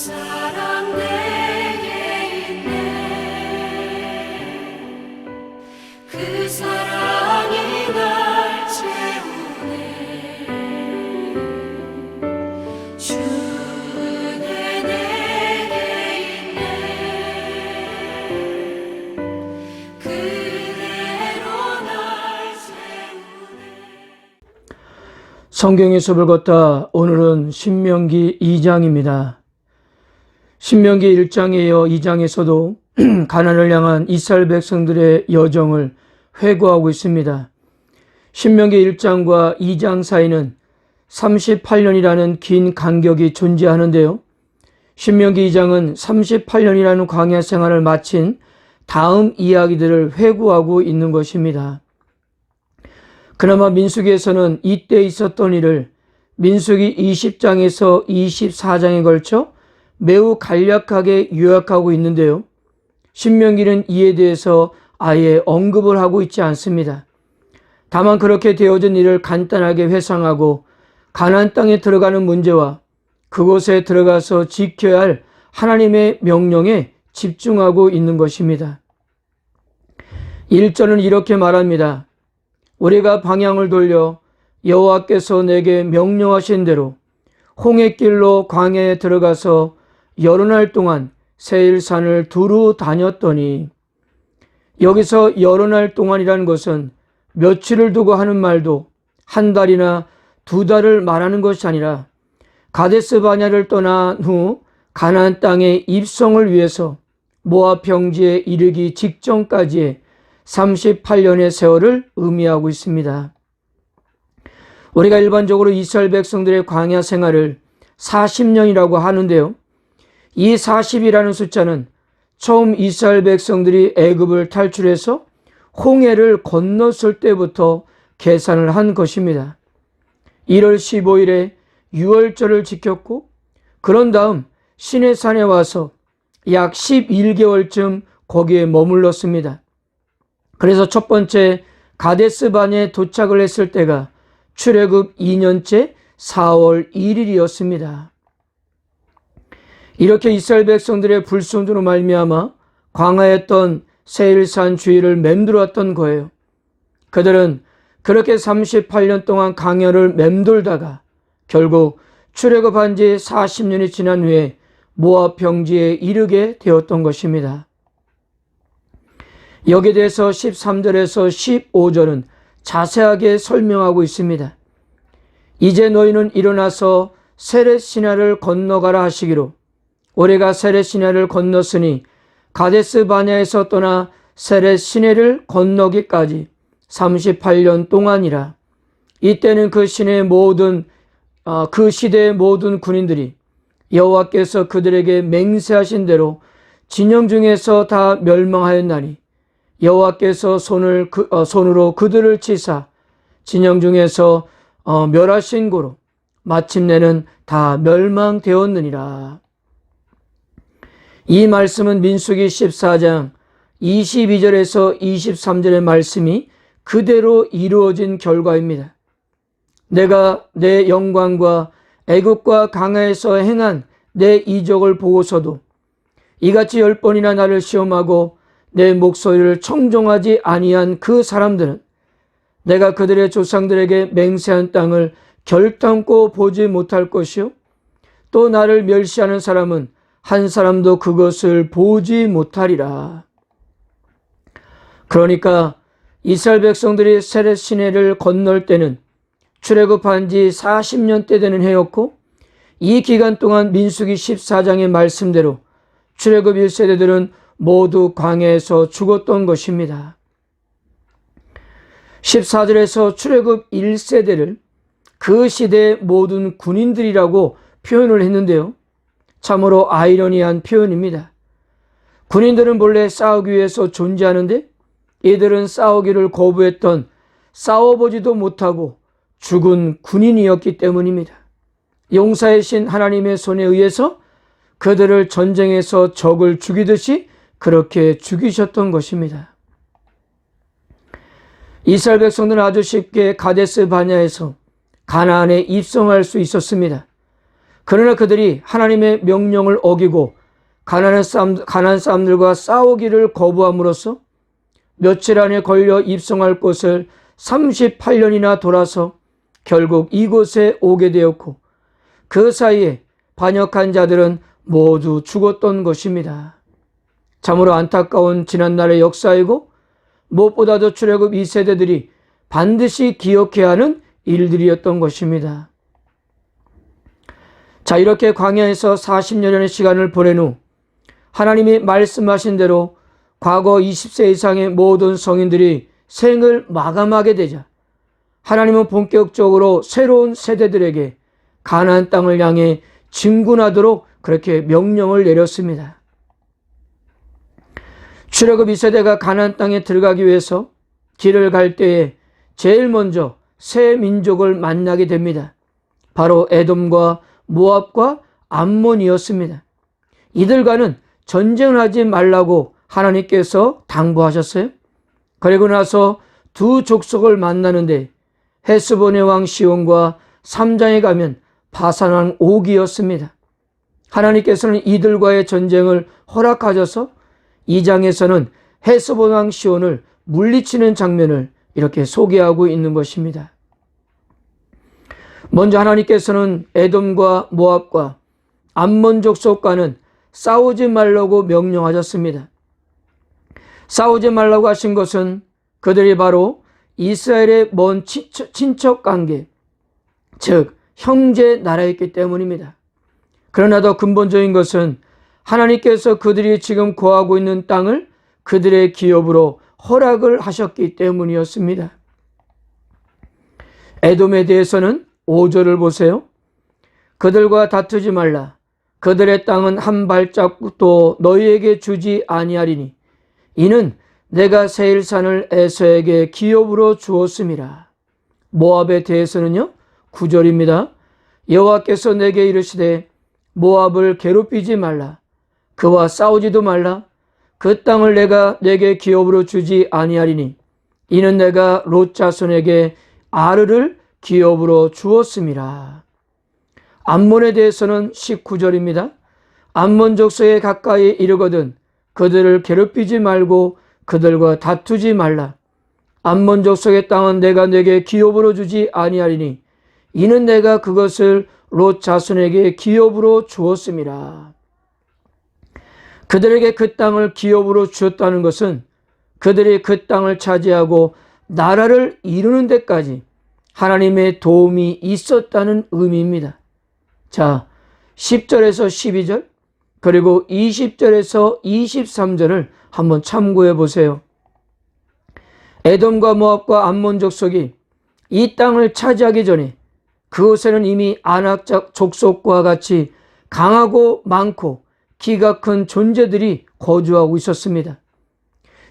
사랑 내게 있네. 그 사랑이 날 채우네. 주는 내게 있네. 그대로 날 채우네. 성경의 숲을 걷다. 오늘은 신명기 2장입니다. 신명기 1장에 이어 2장에서도 가나안을 향한 이스라엘 백성들의 여정을 회고하고 있습니다. 신명기 1장과 2장 사이는 38년이라는 긴 간격이 존재하는데요. 신명기 2장은 38년이라는 광야 생활을 마친 다음 이야기들을 회고하고 있는 것입니다. 그나마 민수기에서는 이때 있었던 일을 민수기 20장에서 24장에 걸쳐 매우 간략하게 요약하고 있는데요. 신명기는 이에 대해서 아예 언급을 하고 있지 않습니다. 다만 그렇게 되어진 일을 간단하게 회상하고 가나안 땅에 들어가는 문제와 그곳에 들어가서 지켜야 할 하나님의 명령에 집중하고 있는 것입니다. 1절은 이렇게 말합니다. 우리가 방향을 돌려 여호와께서 내게 명령하신 대로 홍해길로 광야에 들어가서 여러 날 동안 세일산을 두루 다녔더니, 여기서 여러 날 동안이라는 것은 며칠을 두고 하는 말도 한 달이나 두 달을 말하는 것이 아니라 가데스 바냐를 떠난 후 가나안 땅의 입성을 위해서 모압 평지에 이르기 직전까지의 38년의 세월을 의미하고 있습니다. 우리가 일반적으로 이스라엘 백성들의 광야 생활을 40년이라고 하는데요. 이 40이라는 숫자는 처음 이스라엘 백성들이 애굽을 탈출해서 홍해를 건넜을 때부터 계산을 한 것입니다. 1월 15일에 유월절을 지켰고 그런 다음 시내산에 와서 약 11개월쯤 거기에 머물렀습니다. 그래서 첫 번째 가데스 바냐에 도착을 했을 때가 출애굽 2년째 4월 1일이었습니다. 이렇게 이스라엘 백성들의 불순종으로 말미암아 광야했던 세일산 주위를 맴돌았던 거예요. 그들은 그렇게 38년 동안 광야를 맴돌다가 결국 출애굽한 지 40년이 지난 후에 모압 평지에 이르게 되었던 것입니다. 여기에 대해서 13절에서 15절은 자세하게 설명하고 있습니다. 이제 너희는 일어나서 세렛 시내를 건너가라 하시기로 우리가 세렛 시내를 건넜으니 가데스 바냐에서 떠나 세렛 시내를 건너기까지 38년 동안이라. 이때는 그 시대의 모든 군인들이 여호와께서 그들에게 맹세하신 대로 진영 중에서 다 멸망하였나니 여호와께서 손으로 그들을 치사 진영 중에서 멸하신 고로 마침내는 다 멸망되었느니라. 이 말씀은 민수기 14장 22절에서 23절의 말씀이 그대로 이루어진 결과입니다. 내가 내 영광과 애굽과 강야에서 행한 내 이적을 보고서도 이같이 10번이나 나를 시험하고 내 목소리를 청종하지 아니한 그 사람들은 내가 그들의 조상들에게 맹세한 땅을 결단코 보지 못할 것이요 또 나를 멸시하는 사람은 한 사람도 그것을 보지 못하리라. 그러니까 이스라엘 백성들이 세렛 시내를 건널 때는 출애굽한 지 40년 때 되는 해였고 이 기간 동안 민수기 14장의 말씀대로 출애굽 1세대들은 모두 광야에서 죽었던 것입니다. 14절에서 출애굽 1세대를 그 시대의 모든 군인들이라고 표현을 했는데요. 참으로 아이러니한 표현입니다. 군인들은 본래 싸우기 위해서 존재하는데 이들은 싸우기를 거부했던 싸워보지도 못하고 죽은 군인이었기 때문입니다. 용사의 신 하나님의 손에 의해서 그들을 전쟁에서 적을 죽이듯이 그렇게 죽이셨던 것입니다. 이스라엘 백성들은 아주 쉽게 가데스 바냐에서 가나안에 입성할 수 있었습니다. 그러나 그들이 하나님의 명령을 어기고 가나안 사람들과 싸우기를 거부함으로써 며칠 안에 걸려 입성할 곳을 38년이나 돌아서 결국 이곳에 오게 되었고, 그 사이에 반역한 자들은 모두 죽었던 것입니다. 참으로 안타까운 지난날의 역사이고, 무엇보다도 출애굽 2세대들이 반드시 기억해야 하는 일들이었던 것입니다. 자, 이렇게 광야에서 40여년의 시간을 보낸 후 하나님이 말씀하신 대로 과거 20세 이상의 모든 성인들이 생을 마감하게 되자 하나님은 본격적으로 새로운 세대들에게 가나안 땅을 향해 진군하도록 그렇게 명령을 내렸습니다. 출애굽 2세대가 가나안 땅에 들어가기 위해서 길을 갈 때에 제일 먼저 새 민족을 만나게 됩니다. 바로 에돔과 모압과 암몬이었습니다. 이들과는 전쟁하지 말라고 하나님께서 당부하셨어요. 그리고 나서 두 족속을 만나는데 헤스본의 왕 시온과 3장에 가면 바산 왕 옥이었습니다. 하나님께서는 이들과의 전쟁을 허락하셔서 2장에서는 헤스본 왕 시온을 물리치는 장면을 이렇게 소개하고 있는 것입니다. 먼저 하나님께서는 에돔과 모압과 암몬 족속과는 싸우지 말라고 명령하셨습니다. 싸우지 말라고 하신 것은 그들이 바로 이스라엘의 먼 친척 관계, 즉 형제 나라였기 때문입니다. 그러나 더 근본적인 것은 하나님께서 그들이 지금 거하고 있는 땅을 그들의 기업으로 허락을 하셨기 때문이었습니다. 에돔에 대해서는 5절을 보세요. 그들과 다투지 말라. 그들의 땅은 한 발자국도 너희에게 주지 아니하리니 이는 내가 세일산을 에서에게 기업으로 주었음이라. 모압에 대해서는요, 9절입니다. 여호와께서 내게 이르시되 모압을 괴롭히지 말라. 그와 싸우지도 말라. 그 땅을 내가 내게 기업으로 주지 아니하리니 이는 내가 롯 자손에게 아르를 기업으로 주었음이라. 암몬에 대해서는 19절입니다. 암몬 족속에 가까이 이르거든 그들을 괴롭히지 말고 그들과 다투지 말라. 암몬 족속의 땅은 내가 내게 기업으로 주지 아니하리니 이는 내가 그것을 롯 자손에게 기업으로 주었음이라. 그들에게 그 땅을 기업으로 주었다는 것은 그들이 그 땅을 차지하고 나라를 이루는 데까지 하나님의 도움이 있었다는 의미입니다. 자, 10절에서 12절 그리고 20절에서 23절을 한번 참고해 보세요. 에돔과 모압과 암몬 족속이 이 땅을 차지하기 전에 그곳에는 이미 아낙 족속과 같이 강하고 많고 키가 큰 존재들이 거주하고 있었습니다.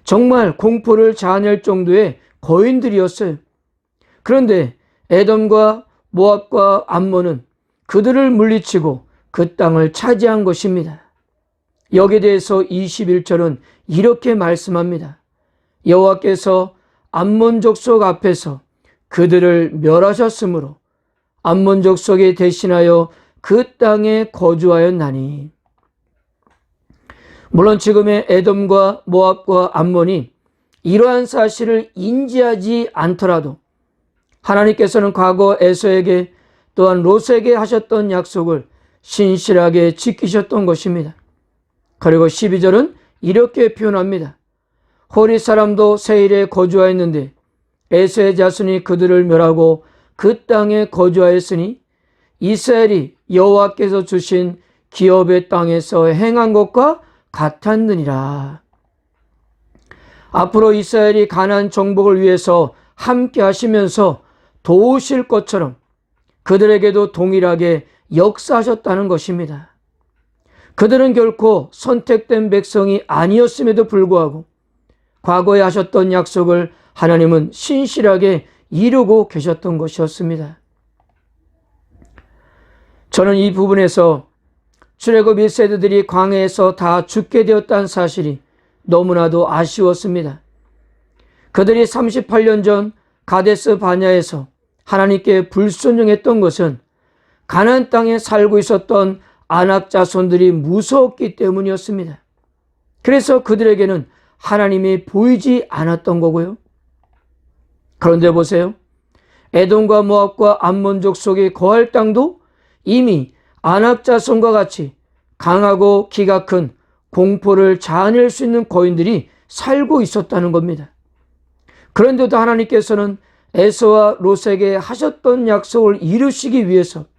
정말 공포를 자아낼 정도의 거인들이었어요. 그런데 에돔과 모압과 암몬은 그들을 물리치고 그 땅을 차지한 것입니다. 여기에 대해서 21절은 이렇게 말씀합니다. 여호와께서 암몬 족속 앞에서 그들을 멸하셨으므로 암몬 족속에 대신하여 그 땅에 거주하였나니. 물론 지금의 에돔과 모압과 암몬이 이러한 사실을 인지하지 않더라도 하나님께서는 과거 에서에게 또한 롯에게 하셨던 약속을 신실하게 지키셨던 것입니다. 그리고 12절은 이렇게 표현합니다. 호리 사람도 세일에 거주하였는데 에서의 자손이 그들을 멸하고 그 땅에 거주하였으니 이스라엘이 여호와께서 주신 기업의 땅에서 행한 것과 같았느니라. 앞으로 이스라엘이 가나안 정복을 위해서 함께 하시면서 도우실 것처럼 그들에게도 동일하게 역사하셨다는 것입니다. 그들은 결코 선택된 백성이 아니었음에도 불구하고 과거에 하셨던 약속을 하나님은 신실하게 이루고 계셨던 것이었습니다. 저는 이 부분에서 출애굽 1세대들이 광야에서 다 죽게 되었다는 사실이 너무나도 아쉬웠습니다. 그들이 38년 전 가데스 바냐에서 하나님께 불순종했던 것은 가나안 땅에 살고 있었던 아낙 자손들이 무서웠기 때문이었습니다. 그래서 그들에게는 하나님이 보이지 않았던 거고요. 그런데 보세요. 에돔과 모압과 암몬족 속에 거할 땅도 이미 아낙 자손과 같이 강하고 기가 큰 공포를 자아낼 수 있는 거인들이 살고 있었다는 겁니다. 그런데도 하나님께서는 에서와 롯에게 하셨던 약속을 이루시기 위해서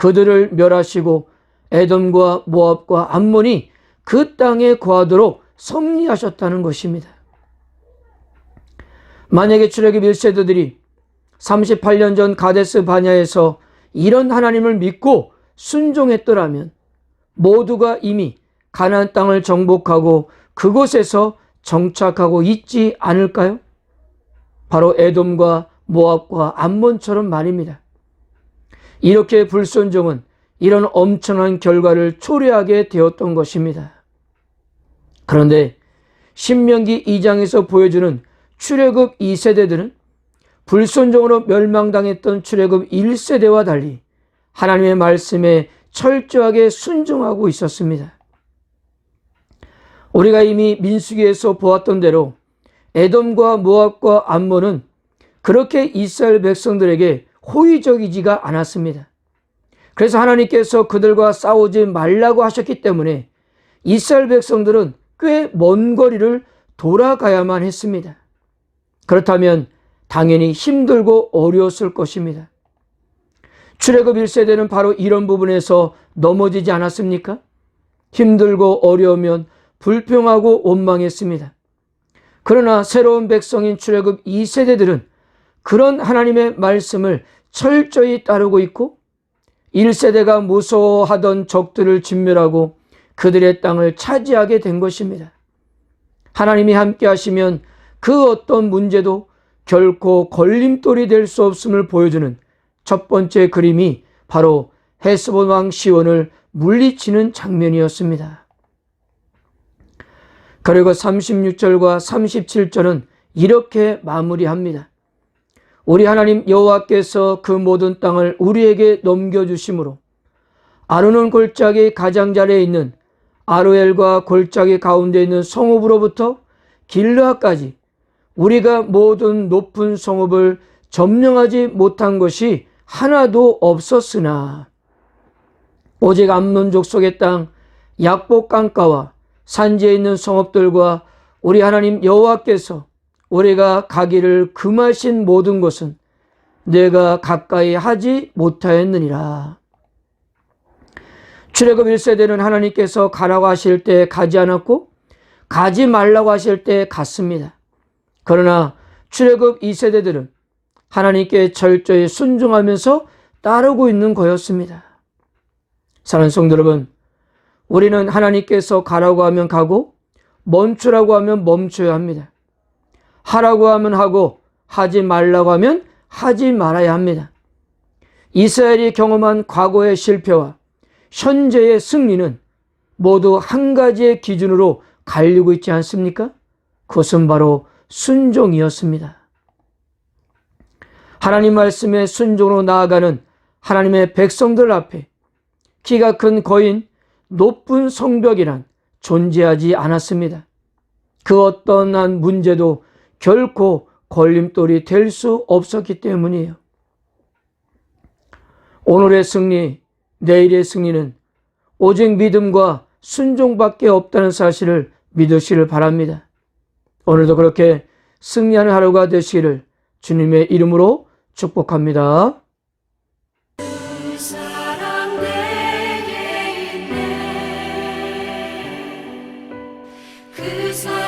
그들을 멸하시고 에돔과 모압과 암몬이 그 땅에 거하도록 섭리하셨다는 것입니다. 만약에 출애굽 1세대들이 38년 전 가데스 바냐에서 이런 하나님을 믿고 순종했더라면 모두가 이미 가나안 땅을 정복하고 그곳에서 정착하고 있지 않을까요? 바로 에돔과 모압과 암몬처럼 말입니다. 이렇게 불순종은 이런 엄청난 결과를 초래하게 되었던 것입니다. 그런데 신명기 2장에서 보여주는 출애굽 2세대들은 불순종으로 멸망당했던 출애굽 1세대와 달리 하나님의 말씀에 철저하게 순종하고 있었습니다. 우리가 이미 민수기에서 보았던 대로 에돔과 모압과 암몬은 그렇게 이스라엘 백성들에게 호의적이지가 않았습니다. 그래서 하나님께서 그들과 싸우지 말라고 하셨기 때문에 이스라엘 백성들은 꽤 먼 거리를 돌아가야만 했습니다. 그렇다면 당연히 힘들고 어려웠을 것입니다. 출애굽 1세대는 바로 이런 부분에서 넘어지지 않았습니까? 힘들고 어려우면 불평하고 원망했습니다. 그러나 새로운 백성인 출애굽 2세대들은 그런 하나님의 말씀을 철저히 따르고 있고 1세대가 무서워하던 적들을 진멸하고 그들의 땅을 차지하게 된 것입니다. 하나님이 함께 하시면 그 어떤 문제도 결코 걸림돌이 될 수 없음을 보여주는 첫 번째 그림이 바로 헤스본 왕 시온을 물리치는 장면이었습니다. 그리고 36절과 37절은 이렇게 마무리합니다. 우리 하나님 여호와께서 그 모든 땅을 우리에게 넘겨주심으로 아르논 골짜기 가장자리에 있는 아로엘과 골짜기 가운데 있는 성읍으로부터 길르앗까지 우리가 모든 높은 성읍을 점령하지 못한 것이 하나도 없었으나 오직 암논족 속의 땅 약복 강가와 산지에 있는 성읍들과 우리 하나님 여호와께서 우리가 가기를 금하신 모든 것은 내가 가까이 하지 못하였느니라. 출애굽 1세대는 하나님께서 가라고 하실 때 가지 않았고 가지 말라고 하실 때 갔습니다. 그러나 출애굽 2세대들은 하나님께 철저히 순종하면서 따르고 있는 거였습니다. 사랑하는 성도 여러분, 우리는 하나님께서 가라고 하면 가고 멈추라고 하면 멈춰야 합니다. 하라고 하면 하고 하지 말라고 하면 하지 말아야 합니다. 이스라엘이 경험한 과거의 실패와 현재의 승리는 모두 한 가지의 기준으로 갈리고 있지 않습니까? 그것은 바로 순종이었습니다. 하나님 말씀에 순종으로 나아가는 하나님의 백성들 앞에 키가 큰 거인, 높은 성벽이란 존재하지 않았습니다. 그 어떤 한 문제도 결코 걸림돌이 될 수 없었기 때문이에요. 오늘의 승리, 내일의 승리는 오직 믿음과 순종밖에 없다는 사실을 믿으시길 바랍니다. 오늘도 그렇게 승리하는 하루가 되시기를 주님의 이름으로 축복합니다. 그 사랑 내게 있네 그 사랑